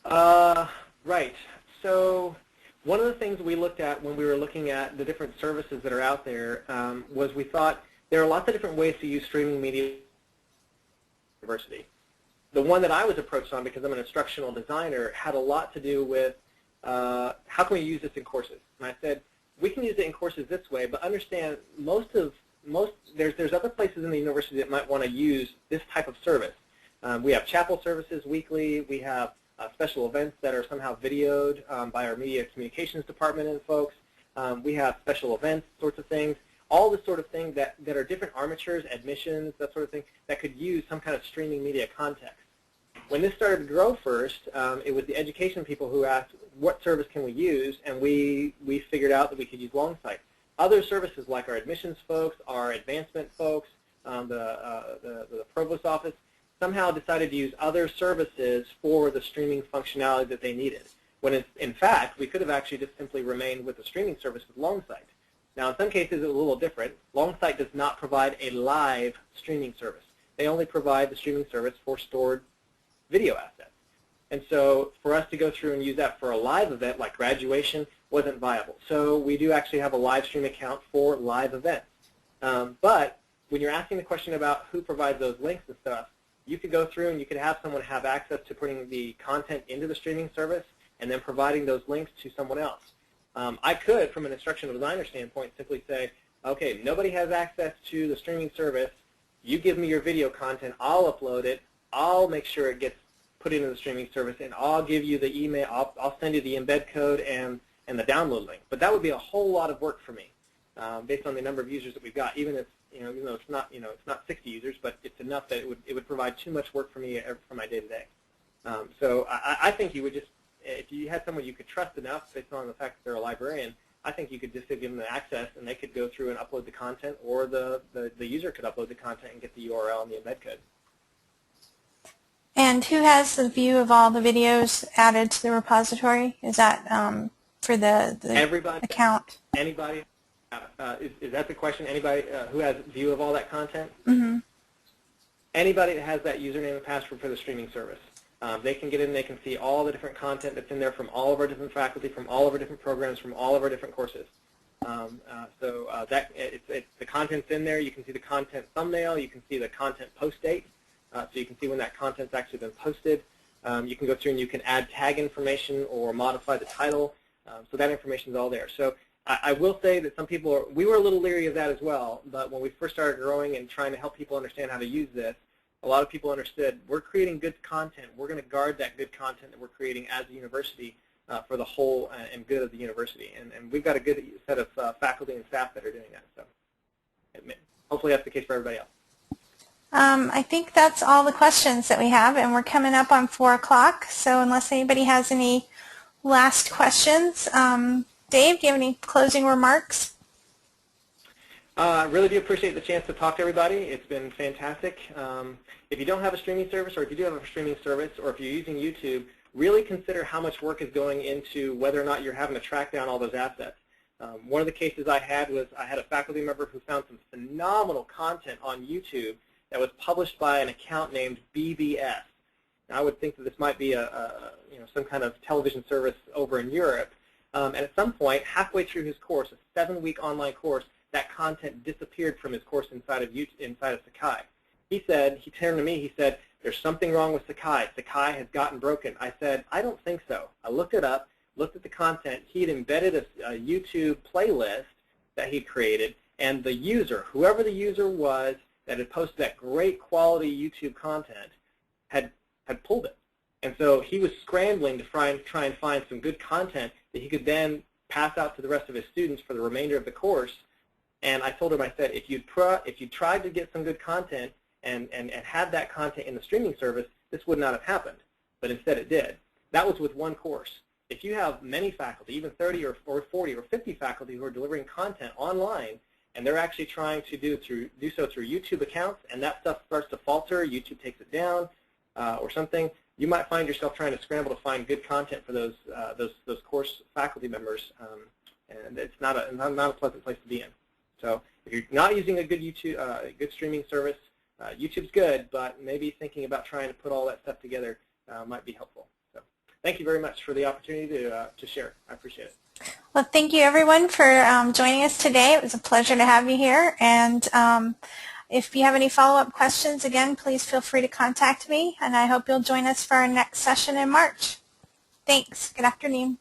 Right. So one of the things we looked at when we were looking at the different services that are out there was we thought there are lots of different ways to use streaming media at university. The one that I was approached on, because I'm an instructional designer, had a lot to do with how can we use this in courses. And I said, we can use it in courses this way, but understand there's other places in the university that might want to use this type of service. We have chapel services weekly. We have special events that are somehow videoed by our media communications department and folks. We have special events, sorts of things, all this sort of thing that are different armatures, admissions, that sort of thing, that could use some kind of streaming media context. When this started to grow first, it was the education people who asked, what service can we use? And we figured out that we could use Longsight. Other services like our admissions folks, our advancement folks, the provost office, somehow decided to use other services for the streaming functionality that they needed. When in fact, we could have actually just simply remained with the streaming service with Longsight. Now, in some cases, it's a little different. Longsight does not provide a live streaming service. They only provide the streaming service for stored video assets. And so for us to go through and use that for a live event like graduation wasn't viable. So we do actually have a live stream account for live events. But when you're asking the question about who provides those links and stuff, you could go through and you could have someone have access to putting the content into the streaming service and then providing those links to someone else. I could, from an instructional designer standpoint, simply say, okay, nobody has access to the streaming service. You give me your video content. I'll upload it. I'll make sure it gets put into the streaming service, and I'll give you the email. I'll send you the embed code and the download link. But that would be a whole lot of work for me, based on the number of users that we've got. Even if even though it's not 60 users, but it's enough that it would provide too much work for me for my day-to-day. So I think you would just, if you had someone you could trust enough, based on the fact that they're a librarian, I think you could just give them the access, and they could go through and upload the content, or the user could upload the content and get the URL and the embed code. And who has the view of all the videos added to the repository? Is that for the Everybody, account? Anybody? Is that the question? Anybody who has view of all that content? Mm-hmm. Anybody that has that username and password for the streaming service. They can get in, they can see all the different content that's in there from all of our different faculty, from all of our different programs, from all of our different courses. The content's in there. You can see the content thumbnail. You can see the content post date. So you can see when that content's actually been posted. You can go through and you can add tag information or modify the title. So that information is all there. So I will say that some people we were a little leery of that as well, but when we first started growing and trying to help people understand how to use this, a lot of people understood we're creating good content. We're going to guard that good content that we're creating as a university for the whole and good of the university. And we've got a good set of faculty and staff that are doing that. So hopefully that's the case for everybody else. I think that's all the questions that we have, and we're coming up on 4 o'clock. So unless anybody has any last questions, Dave, do you have any closing remarks? I really do appreciate the chance to talk to everybody. It's been fantastic. If you don't have a streaming service, or if you do have a streaming service, or if you're using YouTube, really consider how much work is going into whether or not you're having to track down all those assets. One of the cases I had was I had a faculty member who found some phenomenal content on YouTube that was published by an account named BBS. Now, I would think that this might be some kind of television service over in Europe. And at some point, halfway through his course, a 7-week online course, that content disappeared from his course inside of Sakai. He turned to me, he said, there's something wrong with Sakai. Sakai has gotten broken. I said, I don't think so. I looked it up, looked at the content. He had embedded a YouTube playlist that he created, and the user, whoever the user was that had posted that great quality YouTube content, had pulled it. And so he was scrambling to try and find some good content that he could then pass out to the rest of his students for the remainder of the course. And I told him, I said, if you tried to get some good content and had that content in the streaming service, this would not have happened. But instead it did. That was with one course. If you have many faculty, even 30 or 40 or 50 faculty who are delivering content online, and they're actually trying to do so through YouTube accounts, and that stuff starts to falter, YouTube takes it down, or something, you might find yourself trying to scramble to find good content for those course faculty members, and it's not a pleasant place to be in. So if you're not using a good good streaming service, YouTube's good, but maybe thinking about trying to put all that stuff together might be helpful. So thank you very much for the opportunity to share. I appreciate it. Well, thank you everyone for joining us today. It was a pleasure to have you here. And if you have any follow-up questions, again, please feel free to contact me. And I hope you'll join us for our next session in March. Thanks. Good afternoon.